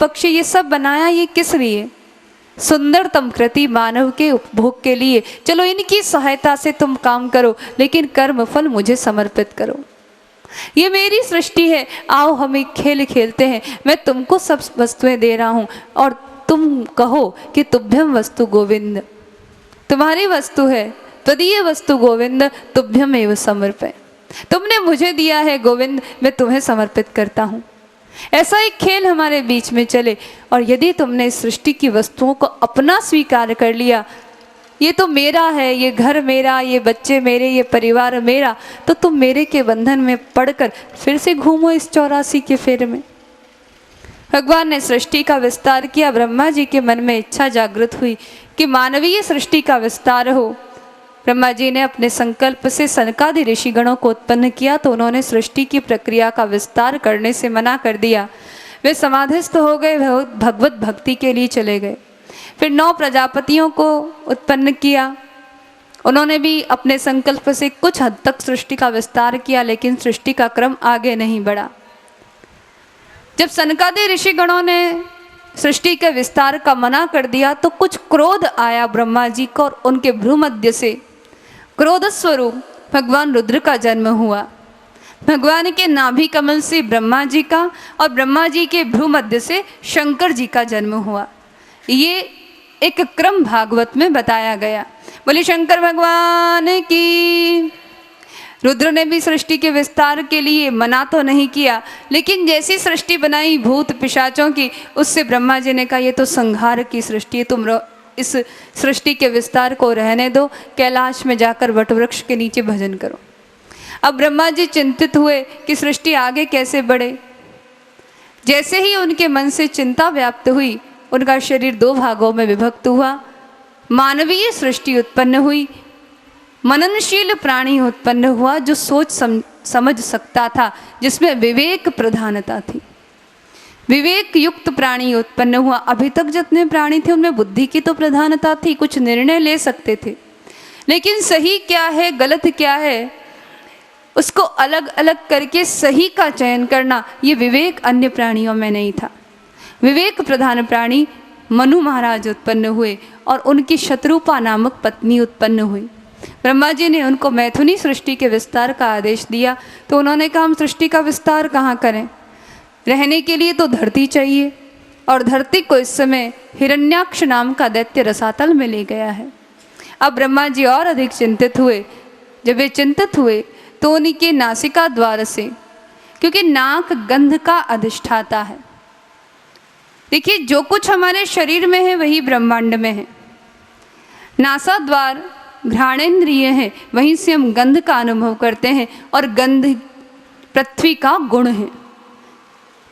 पक्षी ये सब बनाया ये किस लिए? सुंदरतम कृति मानव के उपभोग के लिए। चलो इनकी सहायता से तुम काम करो, लेकिन कर्म फल मुझे समर्पित करो। ये मेरी सृष्टि है, आओ हम एक खेल खेलते हैं। मैं तुमको सब वस्तुएं दे रहा हूं और तुम कहो कि तुभ्यम वस्तु गोविंद, तुम्हारी वस्तु है, त्वदीय वस्तु गोविंद, तुभ्यम एव समर्पय। तुमने मुझे दिया है गोविंद, मैं तुम्हें समर्पित करता हूं। ऐसा एक खेल हमारे बीच में चले। और यदि तुमने इस सृष्टि की वस्तुओं को अपना स्वीकार कर लिया, ये तो मेरा है, ये घर मेरा, ये बच्चे मेरे, ये परिवार मेरा, तो तुम मेरे के बंधन में पड़कर फिर से घूमो इस 84 के फेरे में। भगवान ने सृष्टि का विस्तार किया। ब्रह्मा जी के मन में इच्छा जागृत हुई कि मानवीय सृष्टि का विस्तार हो। ब्रह्मा जी ने अपने संकल्प से सनकादि ऋषिगणों को उत्पन्न किया, तो उन्होंने सृष्टि की प्रक्रिया का विस्तार करने से मना कर दिया। वे समाधिस्थ हो गए, भगवत भक्ति के लिए चले गए। फिर 9 प्रजापतियों को उत्पन्न किया। उन्होंने भी अपने संकल्प से कुछ हद तक सृष्टि का विस्तार किया, लेकिन सृष्टि का क्रम आगे नहीं बढ़ा। जब सनकादि ऋषिगणों ने सृष्टि के विस्तार का मना कर दिया, तो कुछ क्रोध आया ब्रह्मा जी को, और उनके भ्रूमध्य से क्रोध स्वरूप भगवान रुद्र का जन्म हुआ। भगवान के नाभि कमल से ब्रह्मा जी का और ब्रह्मा जी के भ्रूमध्य से शंकर जी का जन्म हुआ। ये एक क्रम भागवत में बताया गया। बोले शंकर भगवान की। रुद्र ने भी सृष्टि के विस्तार के लिए मना तो नहीं किया, लेकिन जैसी सृष्टि बनाई भूत पिशाचों की, उससे ब्रह्मा जी ने कहा ये तो संहार की सृष्टि है, तुम इस सृष्टि के विस्तार को रहने दो, कैलाश में जाकर वटवृक्ष के नीचे भजन करो। अब ब्रह्मा जी चिंतित हुए कि सृष्टि आगे कैसे बढ़े। जैसे ही उनके मन से चिंता व्याप्त हुई, उनका शरीर 2 भागों में विभक्त हुआ। मानवीय सृष्टि उत्पन्न हुई, मननशील प्राणी उत्पन्न हुआ जो सोच समझ सकता था, जिसमें विवेक प्रधानता थी। विवेक युक्त प्राणी उत्पन्न हुआ। अभी तक जितने प्राणी थे उनमें बुद्धि की तो प्रधानता थी, कुछ निर्णय ले सकते थे, लेकिन सही क्या है गलत क्या है उसको अलग अलग करके सही का चयन करना, ये विवेक अन्य प्राणियों में नहीं था। विवेक प्रधान प्राणी मनु महाराज उत्पन्न हुए और उनकी शत्रुपा नामक पत्नी उत्पन्न हुई। ब्रह्मा जी ने उनको मैथुनी सृष्टि के विस्तार का आदेश दिया, तो उन्होंने कहा हम सृष्टि का विस्तार कहाँ करें, रहने के लिए तो धरती चाहिए। और धरती को इस समय हिरण्याक्ष नाम का दैत्य रसातल में ले गया है। अब ब्रह्मा जी और अधिक चिंतित हुए। जब वे चिंतित हुए तो उनके नासिका द्वार से, क्योंकि नाक गंध का अधिष्ठाता है। देखिए जो कुछ हमारे शरीर में है वही ब्रह्मांड में है। नासा द्वार घ्राणेन्द्रिय है, वहीं से हम गंध का अनुभव करते हैं, और गंध पृथ्वी का गुण है।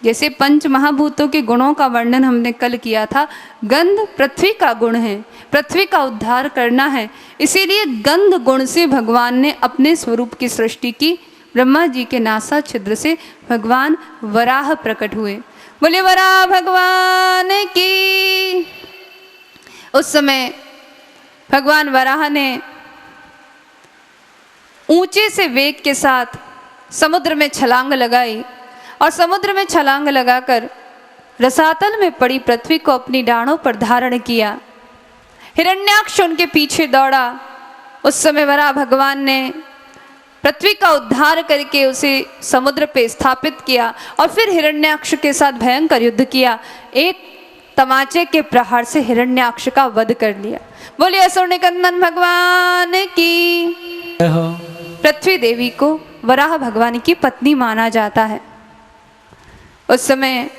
जैसे 5 महाभूतों के गुणों का वर्णन हमने कल किया था, गंध पृथ्वी का गुण है, पृथ्वी का उद्धार करना है। इसीलिए गंध गुण से भगवान ने अपने स्वरूप की सृष्टि की। ब्रह्मा जी के नासा छिद्र से भगवान वराह प्रकट हुए। बोले वराह भगवान की। उस समय भगवान वराह ने ऊंचे से वेग के साथ समुद्र में छलांग लगाई, और समुद्र में छलांग लगाकर रसातल में पड़ी पृथ्वी को अपनी डांडों पर धारण किया। हिरण्याक्ष उनके पीछे दौड़ा। उस समय वराह भगवान ने पृथ्वी का उद्धार करके उसे समुद्र पे स्थापित किया, और फिर हिरण्याक्ष के साथ भयंकर युद्ध किया। एक तमाचे के प्रहार से हिरण्याक्ष का वध कर लिया। बोलिए असुर निकंदन भगवान की। पृथ्वी देवी को वराह भगवान की पत्नी माना जाता है। उस समय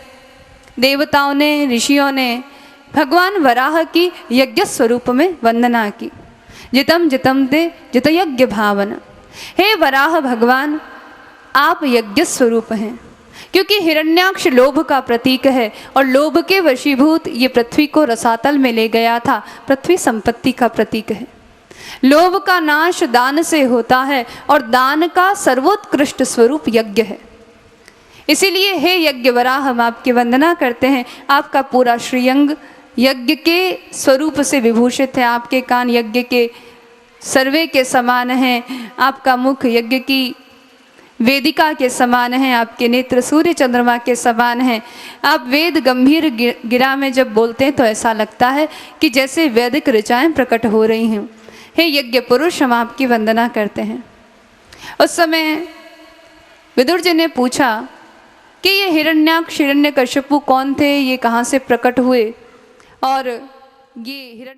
देवताओं ने, ऋषियों ने भगवान वराह की यज्ञ स्वरूप में वंदना की। जितम जितम दे जित यज्ञ भावना। हे वराह भगवान, आप यज्ञ स्वरूप हैं, क्योंकि हिरण्याक्ष लोभ का प्रतीक है, और लोभ के वशीभूत ये पृथ्वी को रसातल में ले गया था। पृथ्वी संपत्ति का प्रतीक है। लोभ का नाश दान से होता है, और दान का सर्वोत्कृष्ट स्वरूप यज्ञ है। इसीलिए हे यज्ञ वराह, हम आपकी वंदना करते हैं। आपका पूरा श्रीअंग यज्ञ के स्वरूप से विभूषित है। आपके कान यज्ञ के सर्वे के समान हैं। आपका मुख यज्ञ की वेदिका के समान हैं, आपके नेत्र सूर्य चंद्रमा के समान हैं। आप वेद गंभीर गिरा में जब बोलते हैं तो ऐसा लगता है कि जैसे वैदिक ऋचाएं प्रकट हो रही हैं। हे यज्ञ पुरुष, हम आपकी वंदना करते हैं। उस समय विदुर जी ने पूछा कि ये हिरण्याक्ष हिरण्यकशिपु कौन थे, ये कहाँ से प्रकट हुए, और ये हिरण्य